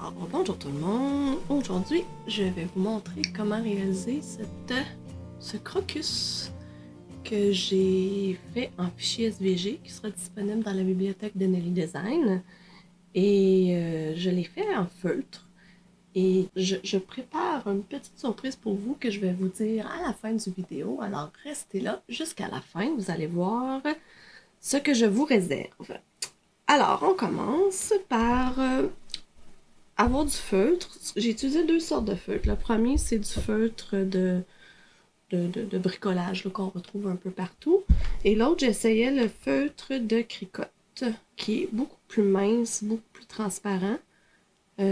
Alors, bonjour tout le monde. Aujourd'hui, je vais vous montrer comment réaliser ce crocus que j'ai fait en fichier SVG qui sera disponible dans la bibliothèque de Nelly Design. Et je l'ai fait en feutre. Et je prépare une petite surprise pour vous que je vais vous dire à la fin du vidéo. Alors, restez là jusqu'à la fin. Vous allez voir ce que je vous réserve. Alors, on commence par avoir du feutre. J'ai utilisé deux sortes de feutres. Le premier, c'est du feutre de bricolage qu'on retrouve un peu partout. Et l'autre, j'essayais le feutre de cricotte, qui est beaucoup plus mince, beaucoup plus transparent. Vous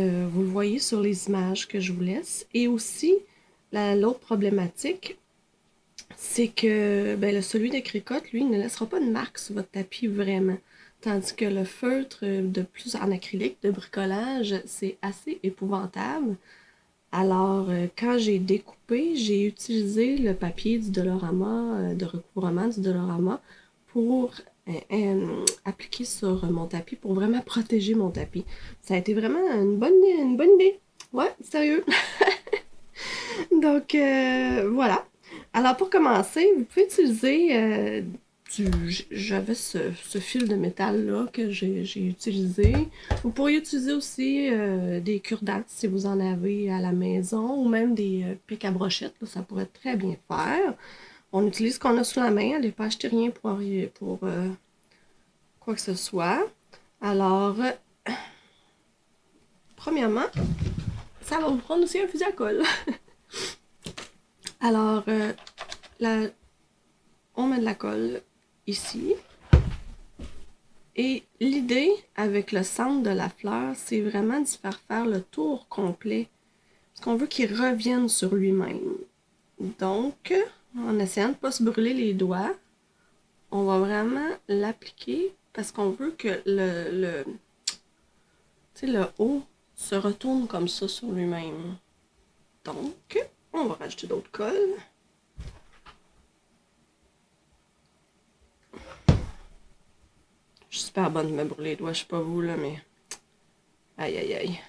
le voyez sur les images que je vous laisse. Et aussi, l'autre problématique, c'est que celui de cricotte, lui, ne laissera pas de marque sur votre tapis vraiment. Tandis que le feutre de plus en acrylique, de bricolage, c'est assez épouvantable. Alors, quand j'ai découpé, j'ai utilisé le papier du Dollarama, de recouvrement du Dollarama, pour appliquer sur mon tapis, pour vraiment protéger mon tapis. Ça a été vraiment une bonne idée. Ouais, sérieux. Donc, voilà. Alors, pour commencer, vous pouvez utiliser j'avais ce fil de métal-là que j'ai utilisé. Vous pourriez utiliser aussi des cure-dents si vous en avez à la maison, ou même des pics à brochettes, là, ça pourrait très bien faire. On utilise ce qu'on a sous la main, n'allez pas acheter rien pour quoi que ce soit. Alors, premièrement, ça va vous prendre aussi un fusil à colle. Alors, on met de la colle ici. Et l'idée avec le centre de la fleur, c'est vraiment de faire le tour complet. Parce qu'on veut qu'il revienne sur lui-même. Donc, en essayant de ne pas se brûler les doigts, on va vraiment l'appliquer parce qu'on veut que le haut se retourne comme ça sur lui-même. Donc, on va rajouter d'autres colles. Je suis super bonne de me brûler les doigts, je sais pas vous là, mais... Aïe aïe aïe.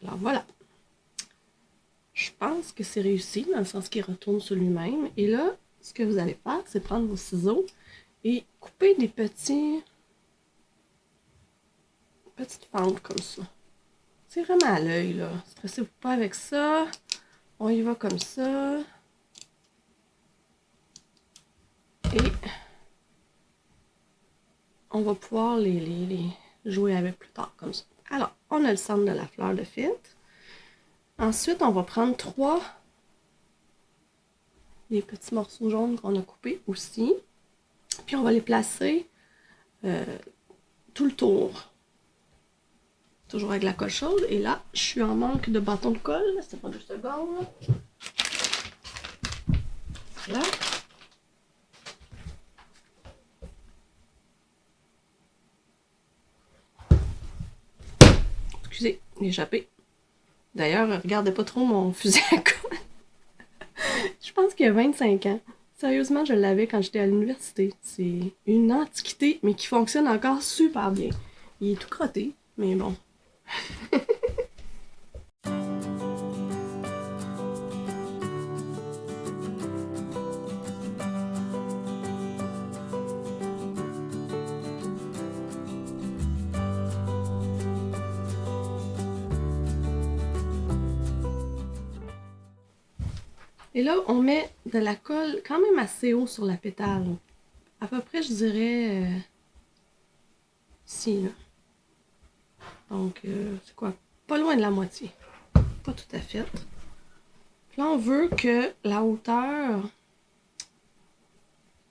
Alors voilà. Je pense que c'est réussi, dans le sens qu'il retourne sur lui-même. Et là, ce que vous allez faire, c'est prendre vos ciseaux et couper des petites fentes comme ça. C'est vraiment à l'œil, là. Stressez-vous pas avec ça. On y va comme ça. Et on va pouvoir les jouer avec plus tard, comme ça. Alors, on a le centre de la fleur de fête. Ensuite, on va prendre des petits morceaux jaunes qu'on a coupés aussi. Puis on va les placer tout le tour. Toujours avec la colle chaude. Et là, je suis en manque de bâton de colle. C'est pas 2 secondes. Voilà. Excusez, j'ai échappé. D'ailleurs, regardez pas trop mon fusil à colle. Je pense qu'il y a 25 ans. Sérieusement, je l'avais quand j'étais à l'université. C'est une antiquité, mais qui fonctionne encore super bien. Il est tout crotté, mais bon. Et là, on met de la colle quand même assez haut sur la pétale. À peu près, je dirais, ici, là. Donc, c'est quoi? Pas loin de la moitié. Pas tout à fait. Puis là, on veut que la hauteur,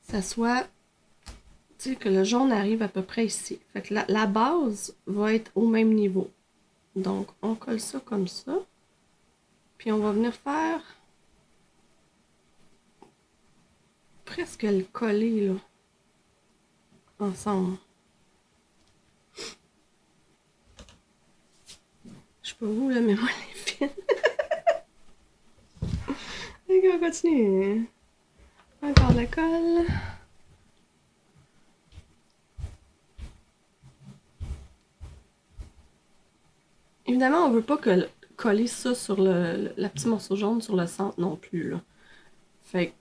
ça soit, tu sais, que le jaune arrive à peu près ici. Fait que la base va être au même niveau. Donc, on colle ça comme ça. Puis on va venir faire presque le coller, là, ensemble. Je pas vous, là, mais moi, les fils. Ok, on continue. Encore la colle. Évidemment, on veut pas coller ça sur la petite morceau jaune sur le centre non plus, là. Fait que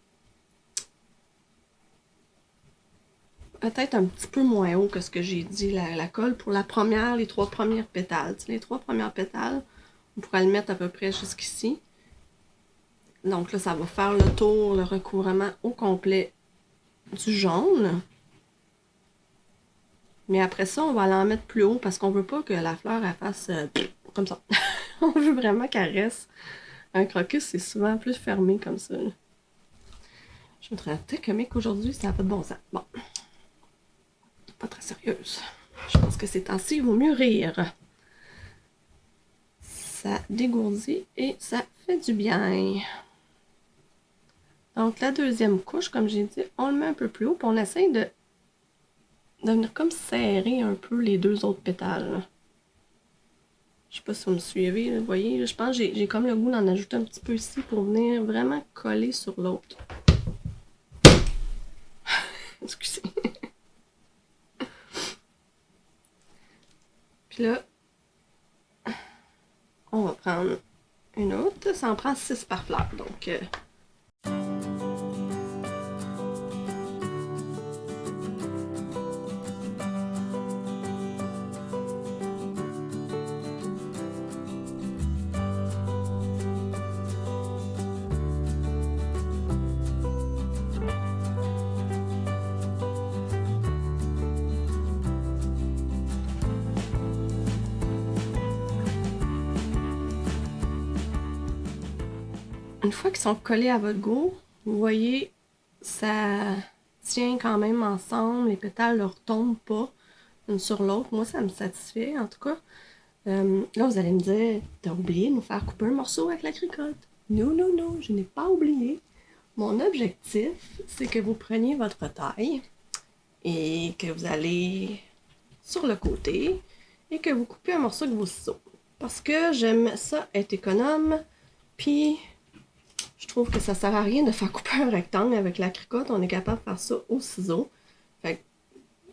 peut-être un petit peu moins haut que ce que j'ai dit, la colle pour les 3 premières pétales. Tu sais, les 3 premières pétales, on pourrait le mettre à peu près jusqu'ici. Donc là, ça va faire le tour, le recouvrement au complet du jaune. Mais après ça, on va aller en mettre plus haut parce qu'on veut pas que la fleur elle fasse comme ça. On veut vraiment qu'elle reste. Un crocus, c'est souvent plus fermé comme ça. Là. Je me trouve très comique aujourd'hui, ça n'a pas de bon sens. Bon. Pas très sérieuse. Je pense que ces temps-ci, il vaut mieux rire. Ça dégourdit et ça fait du bien. Donc la deuxième couche, comme j'ai dit, on le met un peu plus haut, puis on essaye de venir comme serrer un peu les 2 autres pétales. Je sais pas si vous me suivez, là, vous voyez, je pense que j'ai comme le goût d'en ajouter un petit peu ici pour venir vraiment coller sur l'autre. Excusez. Puis là, on va prendre une autre. Ça en prend 6 par fleur, donc... Une fois qu'ils sont collés à votre goût, vous voyez, ça tient quand même ensemble, les pétales ne retombent pas une sur l'autre. Moi, ça me satisfait, en tout cas. Là, vous allez me dire, t'as oublié de nous faire couper un morceau avec la cricotte. Non, non, non, je n'ai pas oublié. Mon objectif, c'est que vous preniez votre taille et que vous allez sur le côté et que vous coupez un morceau avec vos ciseaux. Parce que j'aime ça être économe, puis je trouve que ça sert à rien de faire couper un rectangle avec la cricotte. On est capable de faire ça au ciseau. Fait que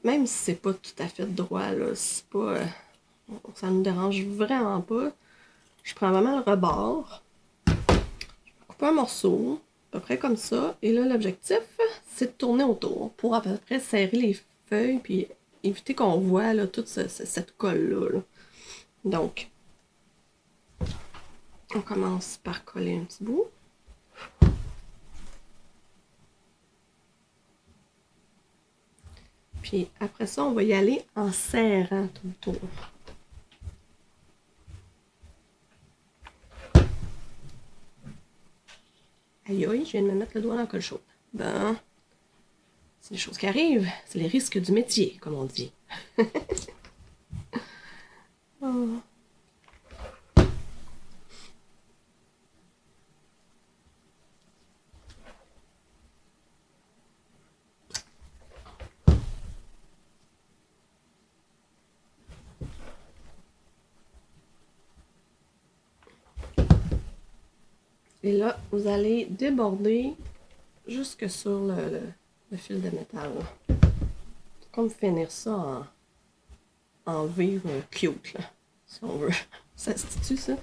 même si c'est pas tout à fait droit, là, c'est pas... ça nous dérange vraiment pas. Je prends vraiment le rebord. Je coupe un morceau, à peu près comme ça. Et là, l'objectif, c'est de tourner autour pour à peu près serrer les feuilles puis éviter qu'on voit là, toute cette colle-là. Là. Donc, on commence par coller un petit bout. Puis après ça, on va y aller en serrant tout le tour. Aïe aïe, je viens de me mettre le doigt dans la colle chaude. Ben, c'est des choses qui arrivent. C'est les risques du métier, comme on dit. Oh. Et là, vous allez déborder jusque sur le fil de métal. Comme finir ça en V cute, là, si on veut. Ça se situe, ça?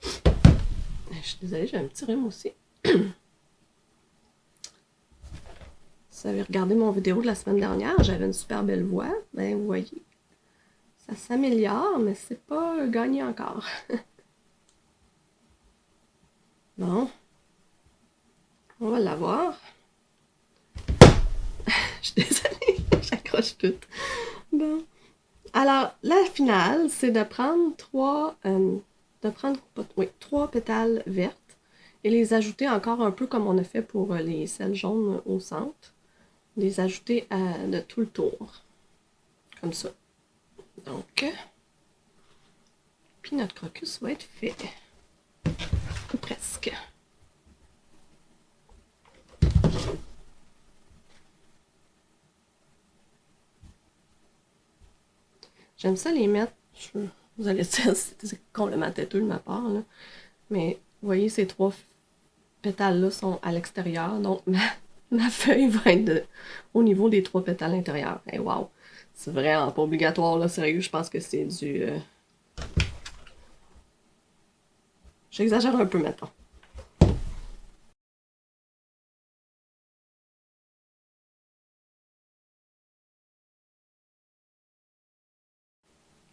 Je suis désolée, j'ai un petit rhume aussi. Si vous avez regardé mon vidéo de la semaine dernière, j'avais une super belle voix. Ben, vous voyez, ça s'améliore, mais c'est pas gagné encore. Bon. On va l'avoir. Je suis désolée, j'accroche tout. Bon. Alors, la finale, c'est de prendre trois pétales vertes et les ajouter encore un peu comme on a fait pour les selles jaunes au centre. Les ajouter de tout le tour. Comme ça. Donc, puis notre crocus va être fait. Ou presque. J'aime ça les mettre. Je Vous allez dire, c'est complètement têteux de ma part, là. Mais vous voyez, ces 3 pétales-là sont à l'extérieur, donc ma feuille va être au niveau des 3 pétales intérieurs. Et wow! C'est vraiment pas obligatoire, là, sérieux, je pense que c'est du... J'exagère un peu maintenant.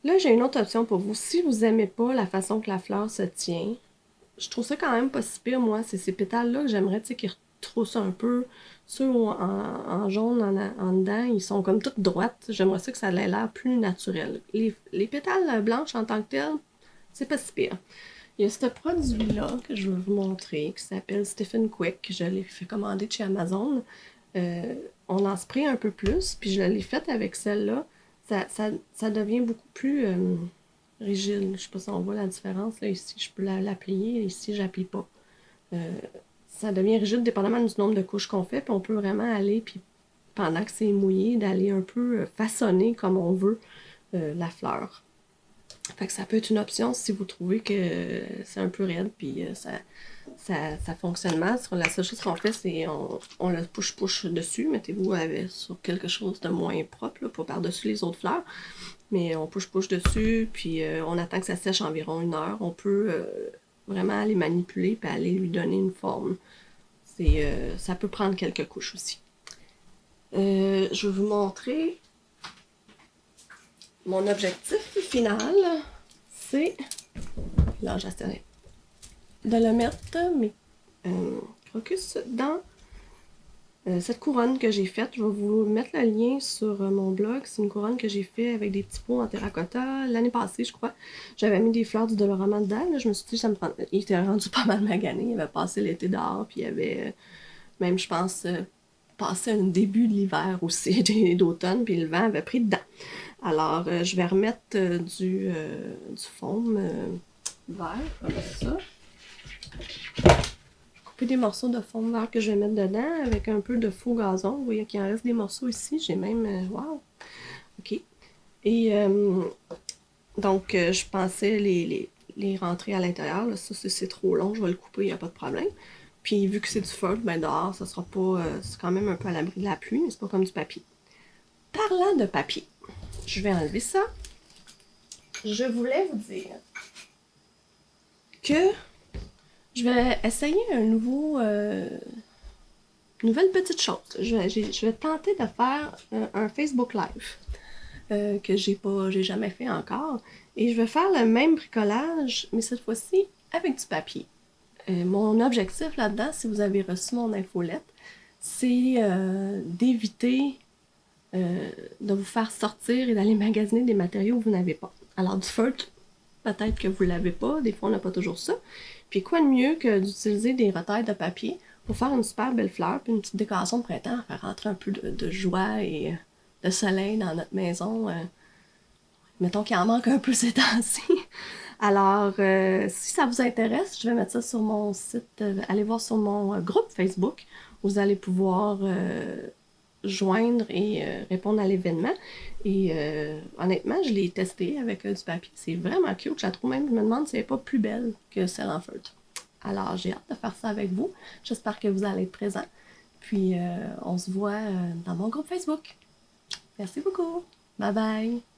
Là, j'ai une autre option pour vous. Si vous aimez pas la façon que la fleur se tient, je trouve ça quand même pas si pire, moi. C'est ces pétales-là que j'aimerais, tu sais, qui retroussent un peu. Ceux en jaune, en dedans, ils sont comme toutes droites. J'aimerais ça que ça ait l'air plus naturel. Les pétales blanches en tant que telles, c'est pas si pire. Il y a ce produit-là que je veux vous montrer qui s'appelle Stephen Quick, que je l'ai fait commander de chez Amazon. On en spray un peu plus, puis je l'ai fait avec celle-là. Ça devient beaucoup plus rigide. Je sais pas si on voit la différence. Là, ici, je peux l'applier. Ici, j'appuie pas. Euh, Ça devient rigide dépendamment du nombre de couches qu'on fait. Puis on peut vraiment aller, puis pendant que c'est mouillé, d'aller un peu façonner comme on veut la fleur. Fait que ça peut être une option si vous trouvez que c'est un peu raide, puis ça fonctionne mal. La seule chose qu'on fait, c'est on le push dessus. Mettez-vous sur quelque chose de moins propre, là, pas par-dessus les autres fleurs. Mais on push dessus, puis on attend que ça sèche environ 1 heure. On peut vraiment aller manipuler, puis aller lui donner une forme. Ça peut prendre quelques couches aussi. Je vais vous montrer mon objectif final, c'est, là j'essaie de le mettre, mes crocus, dans cette couronne que j'ai faite. Je vais vous mettre le lien sur mon blog. C'est une couronne que j'ai faite avec des petits pots en terracotta l'année passée, je crois. J'avais mis des fleurs du Dolorama dedans. Là, je me suis dit, il était rendu pas mal magané. Il avait passé l'été dehors, puis il avait même, je pense, passé un début de l'hiver aussi, d'automne, puis le vent avait pris dedans. Alors, je vais remettre du foam vert, comme ça. Couper des morceaux de foam vert que je vais mettre dedans avec un peu de faux gazon. Vous voyez qu'il en reste des morceaux ici. J'ai même... wow! OK. Et donc, je pensais les rentrer à l'intérieur. Là, ça, c'est trop long. Je vais le couper, il n'y a pas de problème. Puis, vu que c'est du feutre, ben dehors, ça sera pas... c'est quand même un peu à l'abri de la pluie, mais c'est pas comme du papier. Parlant de papier, je vais enlever ça. Je voulais vous dire que je vais essayer nouvelle petite chose. Je vais tenter de faire un Facebook Live que j'ai jamais fait encore. Et je vais faire le même bricolage, mais cette fois-ci avec du papier. Mon objectif là-dedans, si vous avez reçu mon infolette, c'est d'éviter de vous faire sortir et d'aller magasiner des matériaux que vous n'avez pas. Alors du feutre, peut-être que vous ne l'avez pas, des fois on n'a pas toujours ça. Puis quoi de mieux que d'utiliser des retailles de papier pour faire une super belle fleur, puis une petite décoration de printemps, faire rentrer un peu de joie et de soleil dans notre maison. Mettons qu'il en manque un peu ces temps-ci. Alors, si ça vous intéresse, je vais mettre ça sur mon site. Allez voir sur mon groupe Facebook. Vous allez pouvoir joindre et répondre à l'événement. Et honnêtement, je l'ai testé avec du papier. C'est vraiment cute. Je la trouve même, je me demande si elle n'est pas plus belle que celle en feutre. Alors, j'ai hâte de faire ça avec vous. J'espère que vous allez être présents. Puis, on se voit dans mon groupe Facebook. Merci beaucoup. Bye bye.